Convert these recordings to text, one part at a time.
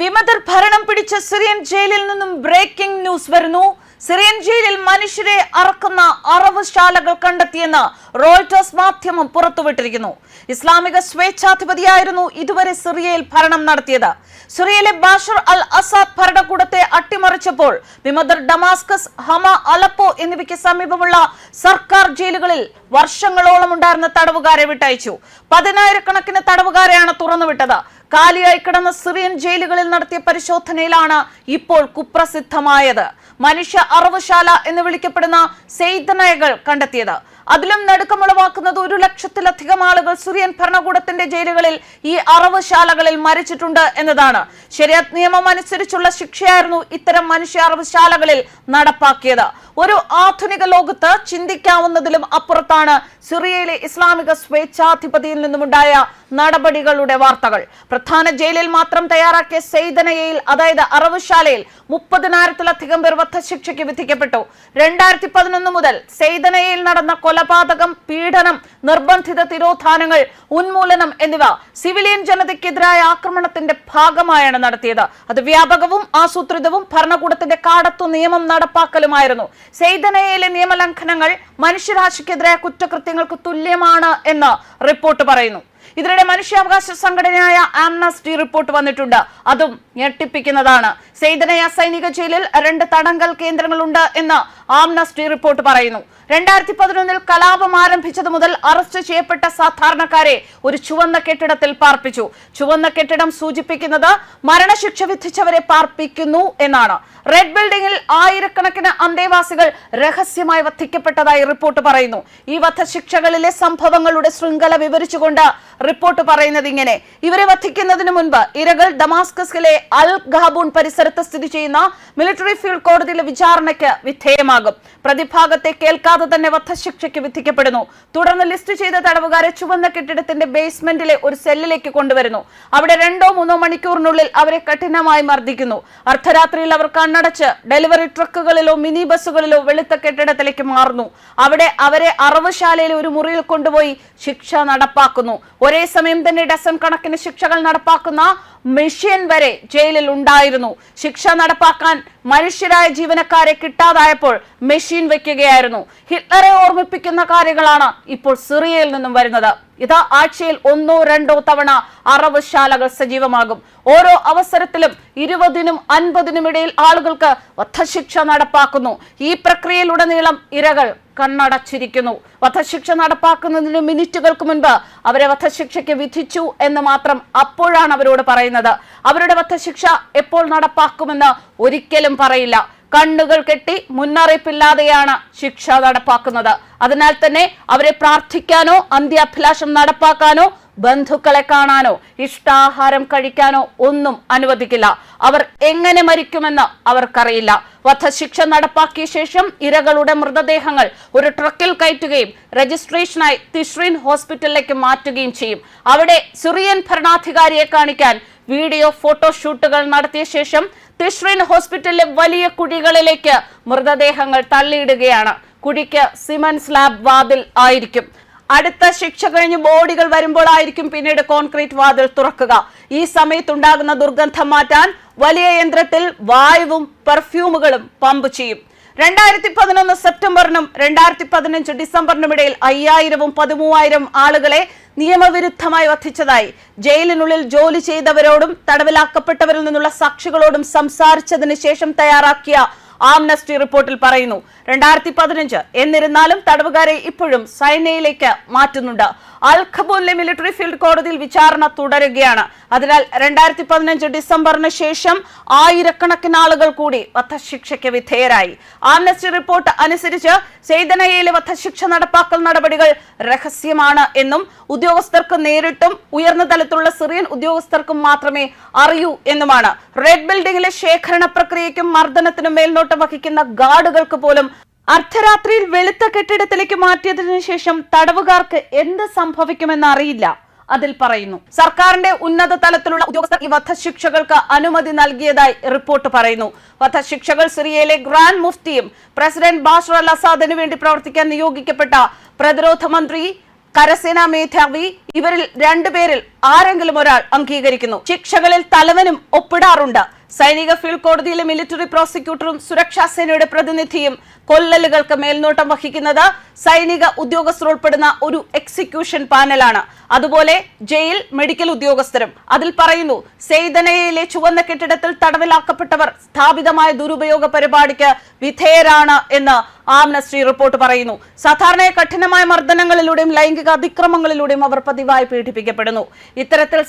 വിമതർ ഭരണം പിടിച്ച സിറിയൻ ജയിലിൽ നിന്നും ബ്രേക്കിംഗ് ന്യൂസ് വരുന്നു. സിറിയൻ ജയിലിൽ മനുഷ്യരെ അറക്കുന്ന അറവുശാലകൾ കണ്ടെത്തിയെന്ന് റോയിട്ടേഴ്സ് മാധ്യമം പുറത്തുവിട്ടിരിക്കുന്നു. ഇസ്ലാമിക സ്വേച്ഛാധിപതിയായിരുന്നു ഇതുവരെ സിറിയയിൽ ഭരണം നടത്തിയത്. സിറിയയിലെ ബാഷർ അൽ അസാദ് ഭരണകൂടത്തെ അട്ടിമറിച്ചപ്പോൾ വിമതർ ഡമാസ്കസ്, ഹമ, അലപ്പോ എന്നിവയ്ക്ക് സമീപമുള്ള സർക്കാർ ജയിലുകളിൽ വർഷങ്ങളോളം ഉണ്ടായിരുന്ന തടവുകാരെ വിട്ടയച്ചു. 10,000-കണക്കിന് തടവുകാരെയാണ് തുറന്നുവിട്ടത്. കാലിയായി കിടന്ന സിറിയൻ ജയിലുകളിൽ നടത്തിയ പരിശോധനയിലാണ് ഇപ്പോൾ കുപ്രസിദ്ധമായത് മനുഷ്യ അറവുശാല എന്ന് വിളിക്കപ്പെടുന്ന സെയ്തനയകൾ കണ്ടെത്തിയത്. അതിലും നടുക്കമുളവാക്കുന്നത് 1,00,000-ലധികം ആളുകൾ സിറിയൻ ഭരണകൂടത്തിന്റെ ജയിലുകളിൽ ഈ അറവുശാലകളിൽ മരിച്ചിട്ടുണ്ട് എന്നതാണ്. ശരിയത്ത് നിയമം അനുസരിച്ചുള്ള ശിക്ഷയായിരുന്നു ഇത്തരം മനുഷ്യ അറവുശാലകളിൽ നടപ്പാക്കിയത്. ഒരു ആധുനിക ലോകത്ത് ചിന്തിക്കാവുന്നതിലും അപ്പുറത്താണ് സിറിയയിലെ ഇസ്ലാമിക സ്വേച്ഛാധിപതിയിൽ നിന്നുമുണ്ടായ നടപടികളുടെ വാർത്തകൾ. പ്രധാന ജയിലിൽ മാത്രം തയ്യാറാക്കിയ സെയ്തനയയിൽ, അതായത് അറവുശാലയിൽ 30,000-ലധികം പേർ വധശിക്ഷയ്ക്ക് വിധിക്കപ്പെട്ടു. 2011 മുതൽ സെയ്തനയയിൽ നടന്ന കൊലപാതകം, പീഡനം, നിർബന്ധിത തിരോധാനങ്ങൾ, ഉന്മൂലനം എന്നിവ സിവിലിയൻ ജനതയ്ക്കെതിരായ ആക്രമണത്തിന്റെ ഭാഗമായാണ് നടത്തിയത്. അത് വ്യാപകവും ആസൂത്രിതവും ഭരണകൂടത്തിന്റെ കാടത്തു നിയമം നടപ്പാക്കലുമായിരുന്നു. സെയ്തനയയിലെ നിയമലംഘനങ്ങൾ മനുഷ്യരാശിക്കെതിരായ കുറ്റകൃത്യങ്ങൾക്ക് തുല്യമാണ് എന്ന് റിപ്പോർട്ട് പറയുന്നു. ഇതിനിടെ മനുഷ്യാവകാശ സംഘടനയായ ആംനസ്റ്റി റിപ്പോർട്ട് വന്നിട്ടുണ്ട്. അതും ഞെട്ടിപ്പിക്കുന്നതാണ്. സെയ്തനയ സൈനിക ജയിലിൽ 2 തടങ്കൽ കേന്ദ്രങ്ങളുണ്ട് എന്ന് ആംനസ്റ്റി റിപ്പോർട്ട് പറയുന്നു. 2011 കലാപം ആരംഭിച്ചത് മുതൽ അറസ്റ്റ് ചെയ്യപ്പെട്ട സാധാരണക്കാരെ ഒരു ചുവന്ന കെട്ടിടത്തിൽ പാർപ്പിച്ചു. ചുവന്ന കെട്ടിടം സൂചിപ്പിക്കുന്നത് മരണശിക്ഷ വിധിച്ചവരെ പാർപ്പിക്കുന്നു എന്നാണ്. റെഡ് ബിൽഡിംഗിൽ ആയിരക്കണക്കിന് അന്തേവാസികൾ രഹസ്യമായി വധിക്കപ്പെട്ടതായി റിപ്പോർട്ട് പറയുന്നു. ഈ വധശിക്ഷകളിലെ സംഭവങ്ങളുടെ ശൃംഖല വിവരിച്ചുകൊണ്ട് റിപ്പോർട്ട് പറയുന്നത് ഇങ്ങനെ: ഇവരെ വധിക്കുന്നതിന് മുൻപ് ഇരകൾ ദമാസ്കസിലെ അൽ ഖാബൂൺ പരിസരത്ത് സ്ഥിതി ചെയ്യുന്ന മിലിറ്ററി ഫീൽഡ് കോടതിയിലെ വിചാരണയ്ക്ക് വിധേയമാകും. പ്രതിഭാഗത്തെ കേൾക്കാതെ തന്നെ വധശിക്ഷയ്ക്ക് വിധിക്കപ്പെടുന്നു. തുടർന്ന് ലിസ്റ്റ് ചെയ്ത തടവുകാരെ ചുവന്ന കെട്ടിടത്തിന്റെ ബേസ്മെന്റിലെ ഒരു സെല്ലിലേക്ക് കൊണ്ടുവരുന്നു. അവിടെ 2-3 മണിക്കൂറിനുള്ളിൽ അവരെ കഠിനമായി മർദ്ദിക്കുന്നു. അർദ്ധരാത്രിയിൽ അവർ കണ്ണടച്ച് ഡെലിവറി ട്രക്കുകളിലോ മിനി ബസ്സുകളിലോ വെളുത്ത കെട്ടിടത്തിലേക്ക് മാറുന്നു. അവിടെ അവരെ അറവുശാലയിലെ ഒരു മുറിയിൽ കൊണ്ടുപോയി ശിക്ഷ നടപ്പാക്കുന്നു. ഒരേ സമയം തന്നെ ഡസൻ കണക്കിന് ശിക്ഷകൾ നടപ്പാക്കുന്ന മെഷീൻ വരെ ജയിലിൽ ഉണ്ടായിരുന്നു. ശിക്ഷ നടപ്പാക്കാൻ മനുഷ്യരായ ജീവനക്കാരെ കിട്ടാതായപ്പോൾ മെഷീൻ വെക്കുകയായിരുന്നു. ഹിറ്റ്ലറെ ഓർമ്മിപ്പിക്കുന്ന കാര്യങ്ങളാണ് ഇപ്പോൾ സിറിയയിൽ നിന്നും വരുന്നത്. ഇത് ആഴ്ചയിൽ 1-2 തവണ അറവുശാലകൾ സജീവമാകും. ഓരോ അവസരത്തിലും 20-നും 50-നും ഇടയിൽ ആളുകൾക്ക് വധശിക്ഷ നടപ്പാക്കുന്നു. ഈ പ്രക്രിയയിലുടനീളം ഇരകൾ കണ്ണടച്ചിരിക്കുന്നു. വധശിക്ഷ നടപ്പാക്കുന്നതിന് മിനിറ്റുകൾക്ക് മുൻപ് അവരെ വധശിക്ഷയ്ക്ക് വിധിച്ചു എന്ന് മാത്രം അപ്പോഴാണ് അവരോട് പറയുന്നത്. അവരുടെ വധശിക്ഷ എപ്പോൾ നടപ്പാക്കുമെന്ന് ഒരിക്കലും പറയില്ല. കണ്ണുകൾ കെട്ടി മുന്നറിയിപ്പില്ലാതെയാണ് ശിക്ഷ നടപ്പാക്കുന്നത്. അതിനാൽ തന്നെ അവരെ പ്രാർത്ഥിക്കാനോ അന്ത്യാഭിലാഷം നടപ്പാക്കാനോ ബന്ധുക്കളെ കാണാനോ ഇഷ്ടാഹാരം കഴിക്കാനോ ഒന്നും അനുവദിക്കില്ല. അവർ എങ്ങനെ മരിക്കുമെന്ന് അവർക്കറിയില്ല. വധശിക്ഷ നടപ്പാക്കിയ ശേഷം ഇരകളുടെ മൃതദേഹങ്ങൾ ഒരു ട്രക്കിൽ കയറ്റുകയും രജിസ്ട്രേഷനായി തിഷ്രീൻ ഹോസ്പിറ്റലിലേക്ക് മാറ്റുകയും ചെയ്യും. അവിടെ സിറിയൻ ഭരണാധികാരിയെ കാണിക്കാൻ വീഡിയോ ഫോട്ടോഷൂട്ടുകൾ നടത്തിയ ശേഷം തിഷ്രീൻ ഹോസ്പിറ്റലിലെ വലിയ കുഴികളിലേക്ക് മൃതദേഹങ്ങൾ തള്ളിയിടുകയാണ്. കുഴിക്ക് സിമന്റ് സ്ലാബ് വാതിൽ ആയിരിക്കും. അടുത്ത ശിക്ഷ കഴിഞ്ഞ് ബോഡികൾ വരുമ്പോഴായിരിക്കും പിന്നീട് കോൺക്രീറ്റ് വാതിൽ തുറക്കുക. ഈ സമയത്തുണ്ടാകുന്ന ദുർഗന്ധം മാറ്റാൻ വലിയ യന്ത്രത്തിൽ വായുവും പെർഫ്യൂമുകളും പമ്പ് ചെയ്യും. 2011 സെപ്റ്റംബറിനും 2015 ഡിസംബറിനും ഇടയിൽ 5000-ഉം 13,000 ആളുകളെ നിയമവിരുദ്ധമായി വധിച്ചതായി ജയിലിനുള്ളിൽ ജോലി ചെയ്തവരോടും തടവിലാക്കപ്പെട്ടവരിൽ നിന്നുള്ള സാക്ഷികളോടും സംസാരിച്ചതിന് ശേഷം തയ്യാറാക്കിയ ആംനസ്റ്റി റിപ്പോർട്ടിൽ പറയുന്നു. 2015 എന്നിരുന്നാലും തടവുകാരെ ഇപ്പോഴും സൈനയിലേക്ക് മാറ്റുന്നുണ്ട്. അൽ ഖബൂലിലെ മിലിറ്ററി ഫീൽഡ് കോടതിയിൽ വിചാരണ തുടരുകയാണ്. അതിനാൽ 2015 ഡിസംബറിന് ശേഷം ആയിരക്കണക്കിന് ആളുകൾ കൂടി വധശിക്ഷയ്ക്ക് വിധേയരായി. ആംനസ്റ്റി റിപ്പോർട്ട് അനുസരിച്ച് സെയ്തനയയിലെ വധശിക്ഷ നടപ്പാക്കൽ നടപടികൾ രഹസ്യമാണ് എന്നും ഉദ്യോഗസ്ഥർക്ക് നേരിട്ടും ഉയർന്ന തലത്തിലുള്ള സിറിയൻ ഉദ്യോഗസ്ഥർക്കും മാത്രമേ അറിയൂ എന്നുമാണ്. റെഡ് ബിൽഡിംഗിലെ ശേഖരണ പ്രക്രിയയ്ക്കും മർദ്ദനത്തിനും മേൽനോട്ടം വഹിക്കുന്ന ഗാർഡുകൾക്ക് പോലും അർദ്ധരാത്രിയിൽ വെളുത്ത കെട്ടിടത്തിലേക്ക് മാറ്റിയതിനു ശേഷം തടവുകാർക്ക് എന്ത് സംഭവിക്കുമെന്ന് അറിയില്ല. അതിൽ പറയുന്നു, സർക്കാരിന്റെ ഉന്നത തലത്തിലുള്ള ഉദ്യോഗസ്ഥർ ഈ വധശിക്ഷകൾക്ക് അനുമതി നൽകിയതായി റിപ്പോർട്ട് പറയുന്നു. വധശിക്ഷകൾ സിറിയയിലെ ഗ്രാൻഡ് മുഫ്തിയും പ്രസിഡന്റ് ബാഷർ അൽ അസാദിന് വേണ്ടി പ്രവർത്തിക്കാൻ നിയോഗിക്കപ്പെട്ട പ്രതിരോധ മന്ത്രി കരസേനാ മേധാവി ഇവരിൽ രണ്ടുപേരിൽ ആരെങ്കിലും ഒരാൾ അംഗീകരിക്കുന്നു. ശിക്ഷകളിൽ തലവനും ഒപ്പിടാറുണ്ട്. സൈനിക ഫീൽഡ് കോടതിയിലെ മിലിറ്ററി പ്രോസിക്യൂട്ടറും സുരക്ഷാ സേനയുടെ പ്രതിനിധിയും കൊല്ലലുകൾക്ക് മേൽനോട്ടം വഹിക്കുന്നത് സൈനിക ഉദ്യോഗസ്ഥർ ഉൾപ്പെടുന്ന ഒരു എക്സിക്യൂഷൻ പാനലാണ്. അതുപോലെ ജയിൽ മെഡിക്കൽ ഉദ്യോഗസ്ഥരും. അതിൽ പറയുന്നു, സെയ്തനയിലെ ചുവന്ന കെട്ടിടത്തിൽ തടവിലാക്കപ്പെട്ടവർ സ്ഥാപിതമായ ദുരുപയോഗ പരിപാടിക്ക് വിധേയരാണ് എന്ന് ആംനസ്റ്റി റിപ്പോർട്ട് പറയുന്നു. സാധാരണ കഠിനമായ മർദ്ദനങ്ങളിലൂടെയും ലൈംഗിക അതിക്രമങ്ങളിലൂടെയും അവർ പതിവായി പീഡിപ്പിക്കപ്പെടുന്നു. ഇത്തരത്തിൽ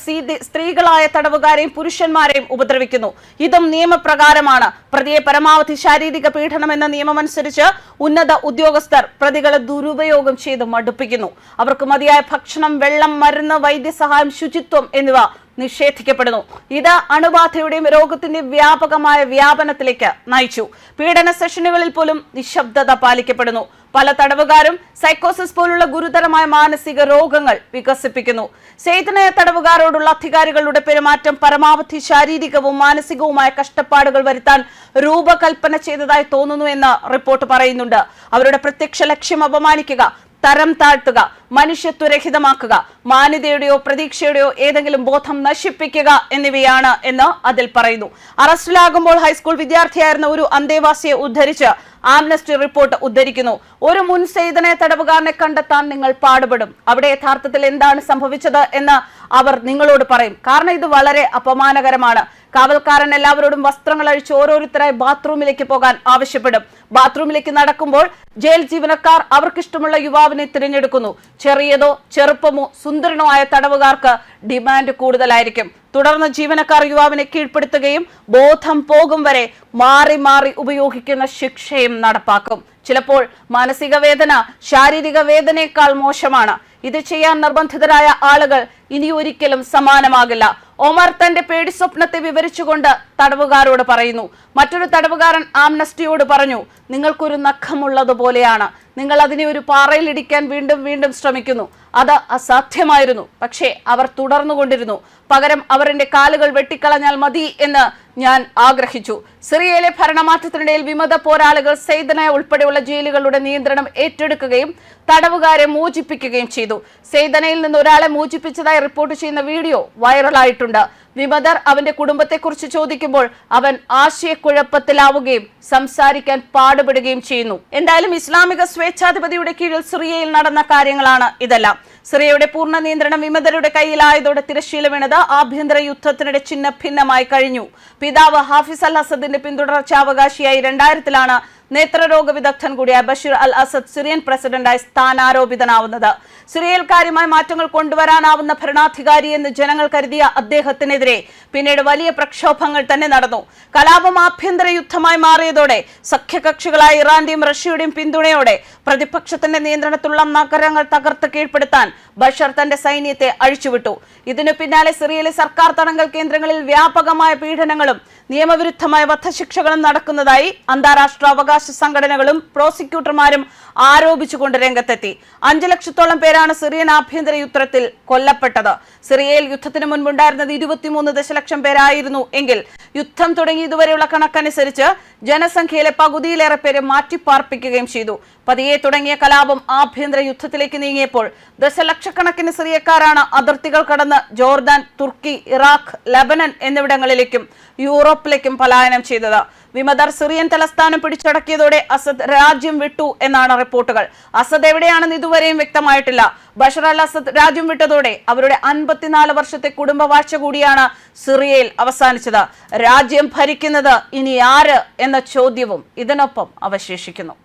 സ്ത്രീകളായ തടവുകാരെയും പുരുഷന്മാരെയും ഉപദ്രവിക്കുന്നു. ഇതും നിയമപ്രകാരമാണ്. പ്രതിയെ പരമാവധി ശാരീരിക പീഡനം എന്ന നിയമമനുസരിച്ച് ഉന്നത ഉദ്യോഗസ്ഥർ പ്രതികളെ ദുരുപയോഗം ചെയ്ത് മടുപ്പിക്കുന്നു. അവർക്ക് മതിയായ ഭക്ഷണം, വെള്ളം, മരുന്ന്, വൈദ്യസഹായം, ശുചിത്വം എന്നിവ നിഷേധിക്കപ്പെടുന്നു. ഇത് അണുബാധയുടെയും രോഗത്തിന്റെയും വ്യാപകമായ വ്യാപനത്തിലേക്ക് നയിച്ചു. പീഡന സെഷനുകളിൽ പോലും നിശബ്ദത പാലിക്കപ്പെടുന്നു. പല തടവുകാരും സൈക്കോസിസ് പോലുള്ള ഗുരുതരമായ മാനസിക രോഗങ്ങൾ വികസിപ്പിക്കുന്നു. സെയ്തനയ തടവുകാരോടുള്ള അധികാരികളുടെ പെരുമാറ്റം പരമാവധി ശാരീരികവും മാനസികവുമായ കഷ്ടപ്പാടുകൾ വരുത്താൻ രൂപകൽപ്പന ചെയ്തതായി തോന്നുന്നു എന്ന് റിപ്പോർട്ട് പറയുന്നുണ്ട്. അവരുടെ പ്രത്യക്ഷ ലക്ഷ്യം അപമാനിക്കുക, തരം താഴ്ത്തുക, മനുഷ്യത്വരഹിതമാക്കുക, മാന്യതയുടെയോ പ്രതീക്ഷയുടെയോ ഏതെങ്കിലും ബോധം നശിപ്പിക്കുക എന്നിവയാണ് എന്ന് അതിൽ പറയുന്നു. അറസ്റ്റിലാകുമ്പോൾ ഹൈസ്കൂൾ വിദ്യാർത്ഥിയായിരുന്ന ഒരു അന്തേവാസിയെ ഉദ്ധരിച്ച് ആംനസ്റ്റി റിപ്പോർട്ട് ഉദ്ധരിക്കുന്നു. ഒരു മുൻ സെയ്തനയ തടവുകാരനെ കണ്ടെത്താൻ നിങ്ങൾ പാടുപെടും. അവിടെ യഥാർത്ഥത്തിൽ എന്താണ് സംഭവിച്ചത് എന്ന് അവർ നിങ്ങളോട് പറയും. കാരണം ഇത് വളരെ അപമാനകരമാണ്. കാവൽക്കാരൻ എല്ലാവരോടും വസ്ത്രങ്ങൾ അഴിച്ച് ഓരോരുത്തരായി ബാത്റൂമിലേക്ക് പോകാൻ ആവശ്യപ്പെടും. ബാത്റൂമിലേക്ക് നടക്കുമ്പോൾ ജയിൽ ജീവനക്കാർ അവർക്കിഷ്ടമുള്ള യുവാവിനെ തിരഞ്ഞെടുക്കുന്നു. ചെറിയതോ ചെറുപ്പമോ സുന്ദരനോ ആയ തടവുകാർക്ക് ഡിമാൻഡ് കൂടുതലായിരിക്കും. തുടർന്ന് ജീവനക്കാർ യുവാവിനെ കീഴ്പ്പെടുത്തുകയും ബോധം പോകും വരെ മാറി മാറി ഉപയോഗിക്കുന്ന ശിക്ഷയും നടപ്പാക്കും. ചിലപ്പോൾ മാനസിക വേദന ശാരീരിക വേദനയേക്കാൾ മോശമാണ്. ഇത് ചെയ്യാൻ നിർബന്ധിതരായ ആളുകൾ ഇനി ഒരിക്കലും സമാനമാകില്ല. ഒമർ തന്റെ പേടി സ്വപ്നത്തെ വിവരിച്ചുകൊണ്ട് തടവുകാരോട് പറയുന്നു. മറ്റൊരു തടവുകാരൻ ആംനസ്റ്റിയോട് പറഞ്ഞു, നിങ്ങൾക്കൊരു നഖമുള്ളതുപോലെയാണ്. നിങ്ങൾ അതിനെ ഒരു പാറയിൽ ഇടിക്കാൻ വീണ്ടും വീണ്ടും ശ്രമിക്കുന്നു. അത് അസാധ്യമായിരുന്നു. പക്ഷേ അവർ തുടർന്നുകൊണ്ടിരുന്നു. പകരം അവർ എന്റെ കാലുകൾ വെട്ടിക്കളഞ്ഞാൽ മതി എന്ന് ഞാൻ ആഗ്രഹിച്ചു. സിറിയയിലെ ഭരണമാറ്റത്തിനിടയിൽ വിമത പോരാളികൾ സെയ്തനയ ഉൾപ്പെടെയുള്ള ജയിലുകളുടെ നിയന്ത്രണം ഏറ്റെടുക്കുകയും തടവുകാരെ മോചിപ്പിക്കുകയും ചെയ്തു. സെയ്തനയിൽ നിന്ന് ഒരാളെ മോചിപ്പിച്ചതായി റിപ്പോർട്ട് ചെയ്യുന്ന വീഡിയോ വൈറലായിട്ടുണ്ട്. വിമതർ അവന്റെ കുടുംബത്തെക്കുറിച്ച് ചോദിക്കുമ്പോൾ അവൻ ആശയക്കുഴപ്പത്തിലാവുകയും സംസാരിക്കാൻ പാടുപെടുകയും ചെയ്യുന്നു. എന്തായാലും ഇസ്ലാമിക സ്വേച്ഛാധിപതിയുടെ കീഴിൽ സിറിയയിൽ നടന്ന കാര്യങ്ങളാണ് ഇതെല്ലാം. സിറിയയുടെ പൂർണ്ണ നിയന്ത്രണം വിമതരുടെ കയ്യിലായതോടെ തിരശ്ശീല വീണത് ആഭ്യന്തര യുദ്ധത്തിനിടെ ചിഹ്ന ഭിന്നമായി കഴിഞ്ഞു. പിതാവ് ഹാഫിസ് അൽ അസദിന്റെ പിന്തുടർച്ചാവകാശിയായി 2000-ലാണ് നേത്രരോഗ വിദഗ്ധൻ കൂടിയ ബഷീർ അൽ അസദ് സിറിയൻ പ്രസിഡന്റായി സ്ഥാനാരോപിതനാവുന്നത്. സിറിയയിൽ കാര്യമായ മാറ്റങ്ങൾ കൊണ്ടുവരാനാവുന്ന ഭരണാധികാരി എന്ന് ജനങ്ങൾ കരുതിയ അദ്ദേഹത്തിനെതിരെ പിന്നീട് വലിയ പ്രക്ഷോഭങ്ങൾ തന്നെ നടന്നു. കലാപം ആഭ്യന്തര യുദ്ധമായി മാറിയതോടെ സഖ്യകക്ഷികളായ ഇറാന്റെയും റഷ്യയുടെയും പിന്തുണയോടെ പ്രതിപക്ഷത്തിന്റെ നിയന്ത്രണത്തിലുള്ള നഗരങ്ങൾ തകർത്ത് കീഴ്പ്പെടുത്താൻ ബഷർ തന്റെ സൈന്യത്തെ അഴിച്ചുവിട്ടു. ഇതിനു പിന്നാലെ സിറിയയിലെ സർക്കാർ തടങ്കൽ കേന്ദ്രങ്ങളിൽ വ്യാപകമായ പീഡനങ്ങളും നിയമവിരുദ്ധമായ വധശിക്ഷകളും നടക്കുന്നതായി അന്താരാഷ്ട്ര അവകാശ സംഘടനകളും പ്രോസിക്യൂട്ടർമാരും ആരോപിച്ചുകൊണ്ട് രംഗത്തെത്തി. 5 ലക്ഷത്തോളം പേരാണ് സിറിയൻ ആഭ്യന്തര യുദ്ധത്തിൽ കൊല്ലപ്പെട്ടത്. സിറിയയിൽ യുദ്ധത്തിന് മുൻപുണ്ടായിരുന്നത് 23 ദശലക്ഷം പേരായിരുന്നു എങ്കിൽ യുദ്ധം തുടങ്ങി ഇതുവരെയുള്ള കണക്കനുസരിച്ച് ജനസംഖ്യയിലെ പകുതിയിലേറെ പേരെ മാറ്റിപ്പാർപ്പിക്കുകയും ചെയ്തു. പതിയെ തുടങ്ങിയ കലാപം ആഭ്യന്തര യുദ്ധത്തിലേക്ക് നീങ്ങിയപ്പോൾ ദശലക്ഷക്കണക്കിന് സിറിയക്കാരാണ് അതിർത്തികൾ കടന്ന് ജോർദാൻ, തുർക്കി, ഇറാഖ്, ലബനൻ എന്നിവിടങ്ങളിലേക്കും യൂറോപ്പിലേക്കും പലായനം ചെയ്തത്. വിമതർ സിറിയൻ തലസ്ഥാനം പിടിച്ചടക്കിയതോടെ അസദ് രാജ്യം വിട്ടു എന്നാണ് റിപ്പോർട്ടുകൾ. അസദ് എവിടെയാണെന്ന് ഇതുവരെയും വ്യക്തമായിട്ടില്ല. ബഷർ അൽ അസദ് രാജ്യം വിട്ടതോടെ അവരുടെ 54 വർഷത്തെ കുടുംബവാഴ്ച കൂടിയാണ് സിറിയയിൽ അവസാനിച്ചത്. രാജ്യം ഭരിക്കുന്നത് ഇനി ആര് എന്ന ചോദ്യവും ഇതിനൊപ്പം അവശേഷിക്കുന്നു.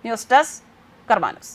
News desk Karma news.